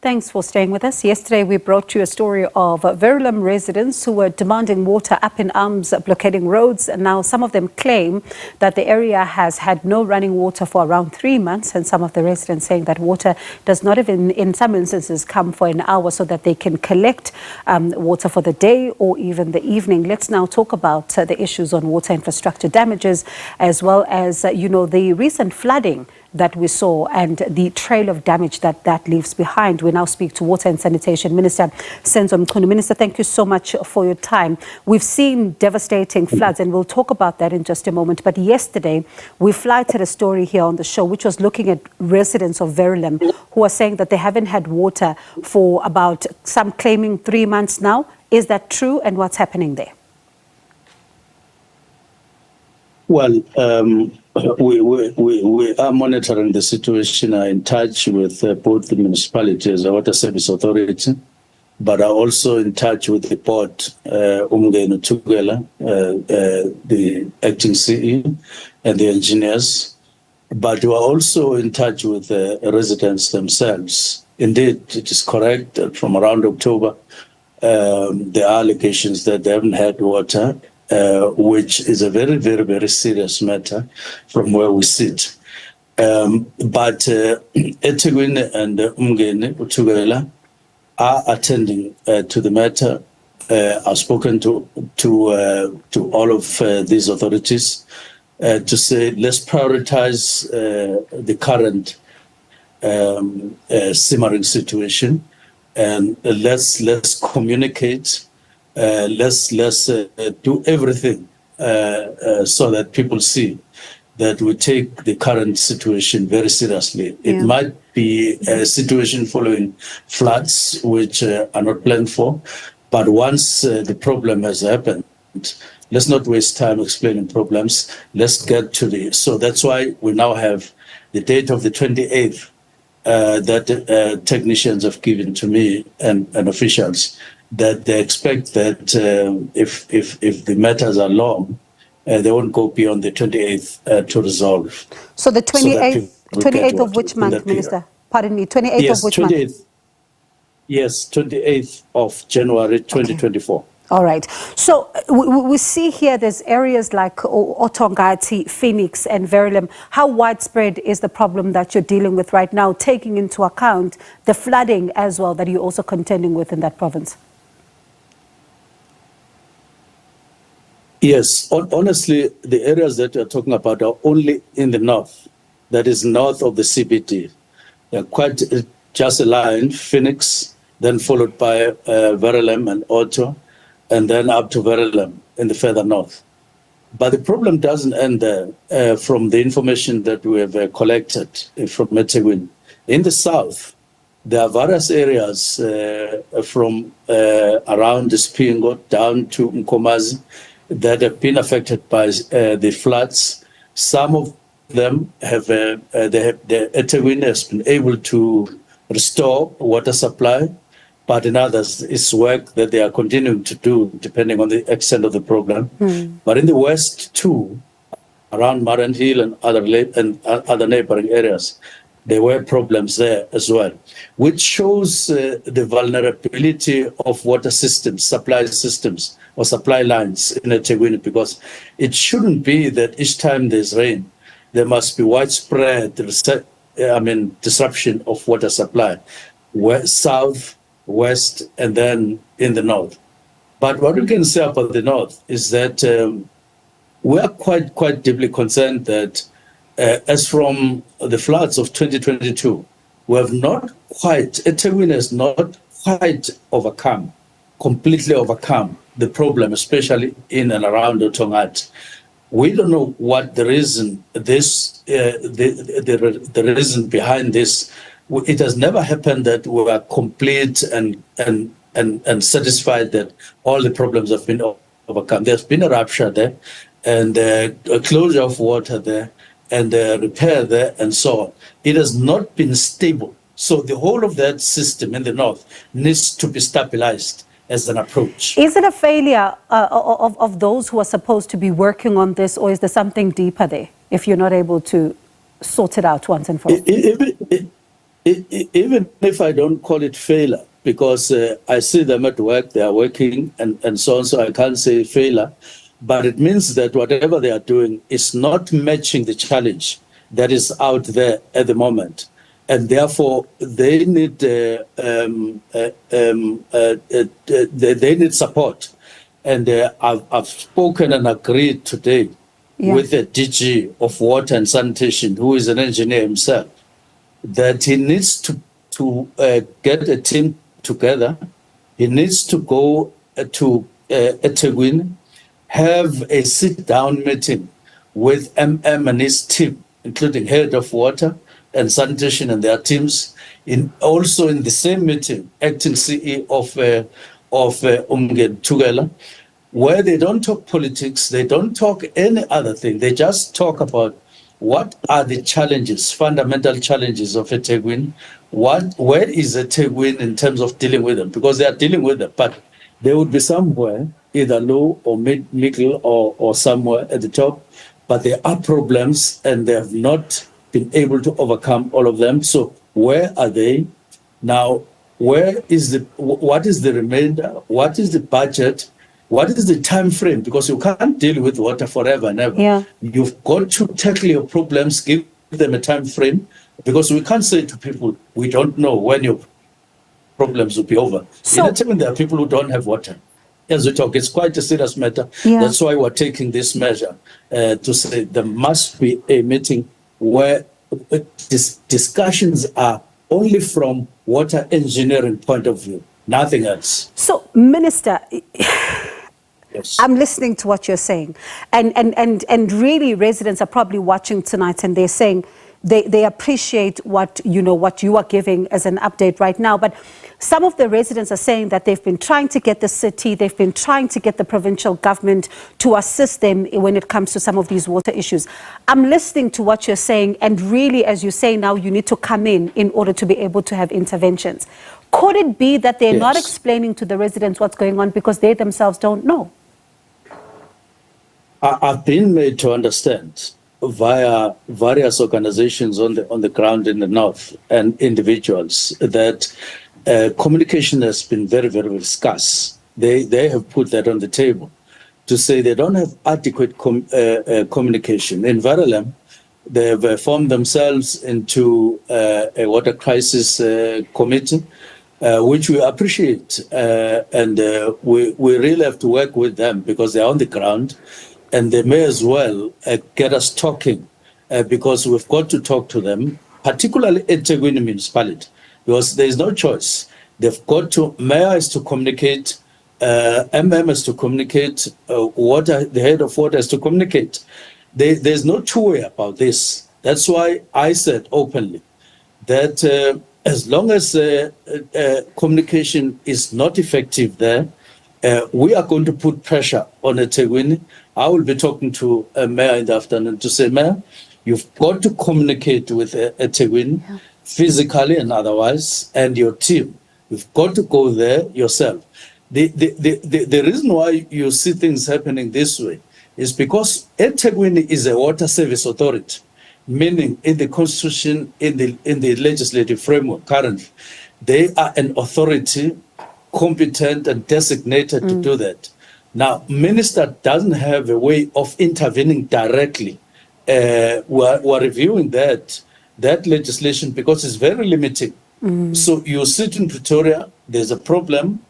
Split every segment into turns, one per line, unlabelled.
Thanks for staying with us. Yesterday, we brought you a story of Verulam residents who were demanding water up in arms, blockading roads. And now some of them claim that the area has had no running water for around 3 months. And some of the residents saying that water does not even, in some instances, come for an hour so that they can collect water for the day or even the evening. Let's now talk about the issues on water infrastructure damages, as well as, the recent flooding that we saw and the trail of damage that leaves behind. We now speak to Water and Sanitation Minister Senzo Mchunu. Minister, thank you so much for your time. We've seen devastating floods, and we'll talk about that in just a moment. But yesterday, we flighted a story here on the show, which was looking at residents of Verulam who are saying that they haven't had water for about, some claiming 3 months now. Is that true, and what's happening there?
Well, we are monitoring the situation, are in touch with both the municipalities, the Water Service Authority, but are also in touch with the port, Tugela, the acting CEO, and the engineers. But we are also in touch with the residents themselves. Indeed, it is correct that from around October, there are allegations that they haven't had water, which is a very, very, very serious matter from where we sit. But eThekwini and Umgeni, Utugela, are attending to the matter. I've spoken to all of these authorities to say, let's prioritize the current simmering situation, and let's communicate. Let's do everything so that people see that we take the current situation very seriously. Yeah. It might be a situation following floods, which are not planned for, but once the problem has happened, let's not waste time explaining problems. Let's get to so that's why we now have the date of the 28th that technicians have given to me and officials, that they expect that if the matters are long, they won't go beyond the 28th to resolve.
So the 28th of which month, Minister? Pardon me, 28th of which month?
Yes, 28th of January 2024. Okay.
All right. So we see here there's areas like Otongati, Phoenix and Verulam. How widespread is the problem that you're dealing with right now, taking into account the flooding as well that you're also contending with in that province?
Yes, honestly, the areas that you're talking about are only in the north, that is north of the CBD. They're quite just a line, Phoenix, then followed by Verulam and Otto, and then up to Verulam in the further north. But the problem doesn't end there. From the information that we have collected from eThekwini, in the south, there are various areas from around the Spingo down to Nkomazi that have been affected by the floods. Some of them have, eThekwini has been able to restore water supply, but in others, it's work that they are continuing to do, depending on the extent of the program. But in the west too, around Marant Hill and other neighboring areas, there were problems there as well, which shows the vulnerability of water systems, supply systems, or supply lines in eThekwini, because it shouldn't be that each time there's rain, there must be widespread disruption of water supply, south, west, and then in the north. But what we can say about the north is that we are quite deeply concerned that as from the floods of 2022, we have not quite, eThekwini has not quite completely overcome the problem, especially in and around Otongati. We don't know what the reason the reason behind this. It has never happened that we are complete and satisfied that all the problems have been overcome. There's been a rupture there, and a closure of water there, and repair there, and so on. It has not been stable. So the whole of that system in the north needs to be stabilized as an approach.
Is it a failure of those who are supposed to be working on this, or is there something deeper there if you're not able to sort it out once and for all?
Even if I don't call it failure, because I see them at work, they are working and so on, so I can't say failure, but it means that whatever they are doing is not matching the challenge that is out there at the moment. And therefore, they need they need support. And I've spoken and agreed today with the DG of Water and Sanitation, who is an engineer himself, that he needs to get a team together. He needs to go to eThekwini, have a sit-down meeting with and his team, including head of water and sanitation and their teams. Also in the same meeting, acting CEO of Tugela, where they don't talk politics, they don't talk any other thing. They just talk about what are the challenges, fundamental challenges of eThekwini. Where is eThekwini in terms of dealing with them? Because they are dealing with them, but they would be somewhere, either low or middle or somewhere at the top. But there are problems and they have not been able to overcome all of them. So where are they? Now, what is the remainder? What is the budget? What is the time frame? Because you can't deal with water forever and ever.
Yeah.
You've got to tackle your problems, give them a time frame, because we can't say to people, we don't know when your problems will be over.
So,
there are people who don't have water. As we talk, it's quite a serious matter.
Yeah.
That's why we're taking this measure to say there must be a meeting where discussions are only from water engineering point of view, nothing else.
So, Minister,
Yes.
I'm listening to what you're saying, and really residents are probably watching tonight, and they're saying they appreciate what you are giving as an update right now. But some of the residents are saying that they've been trying to get the city, they've been trying to get the provincial government to assist them when it comes to some of these water issues. I'm listening to what you're saying, and really, as you say now, you need to come in order to be able to have interventions. Could it be that they're not explaining to the residents what's going on because they themselves don't know?
I've been made to understand via various organizations on the ground in the north and individuals that communication has been very, very scarce. They have put that on the table to say they don't have adequate communication. In Verulam, they have formed themselves into a water crisis committee, which we appreciate. And we really have to work with them because they're on the ground. And they may as well get us talking because we've got to talk to them, particularly eThekwini municipality, because there is no choice. They've got to, mayor has to communicate, has to communicate, water, the head of water has to communicate. There's no two-way about this. That's why I said openly that as long as communication is not effective there, we are going to put pressure on eThekwini. I will be talking to Mayor in the afternoon to say, Mayor, you've got to communicate with eThekwini physically and otherwise, and your team. You've got to go there yourself. The reason why you see things happening this way is because eThekwini is a water service authority, meaning in the constitution, in the legislative framework currently, they are an authority competent and designated to do that. Now, minister doesn't have a way of intervening directly. We're reviewing that legislation because it's very limiting. So you sit in Pretoria, there's a problem,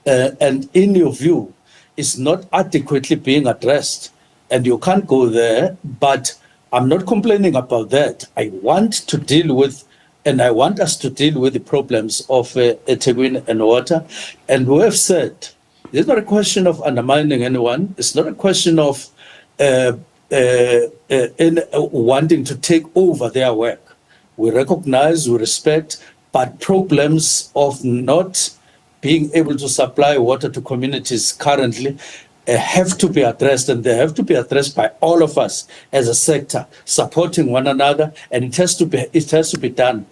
and in your view, it's not adequately being addressed, and you can't go there. But I'm not complaining about that. I want to deal with, and I want us to deal with the problems of eThekwini and water. And we have said, it's not a question of undermining anyone. It's not a question of wanting to take over their work. We recognize, we respect, but problems of not being able to supply water to communities currently have to be addressed, and they have to be addressed by all of us as a sector, supporting one another, and it has to be done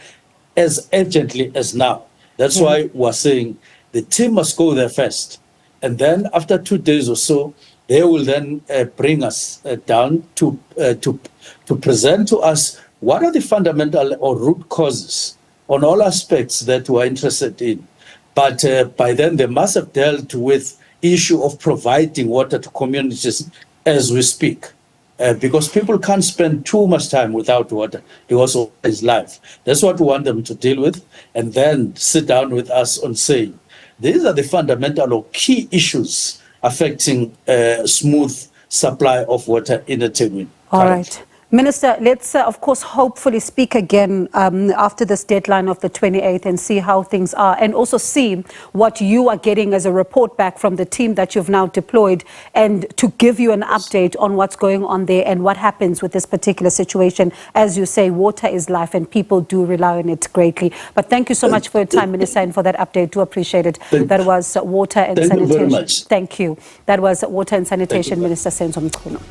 as urgently as now. That's why we're saying the team must go there first, and then after 2 days or so, they will then bring us down to present to us what are the fundamental or root causes on all aspects that we're interested in. But by then, they must have dealt with issue of providing water to communities as we speak. Because people can't spend too much time without water because water is life. That's what we want them to deal with, and then sit down with us on saying, these are the fundamental or key issues affecting smooth supply of water in the Tegui.
All right. Minister, let's of course hopefully speak again after this deadline of the 28th and see how things are, and also see what you are getting as a report back from the team that you've now deployed, and to give you an update on what's going on there and what happens with this particular situation. As you say, water is life and people do rely on it greatly. But thank you so much for your time, Minister, and for that update. Do appreciate it. That was Water and Sanitation.
Thank you very much.
Thank you. That was Water and Sanitation Minister Senzo Mchunu.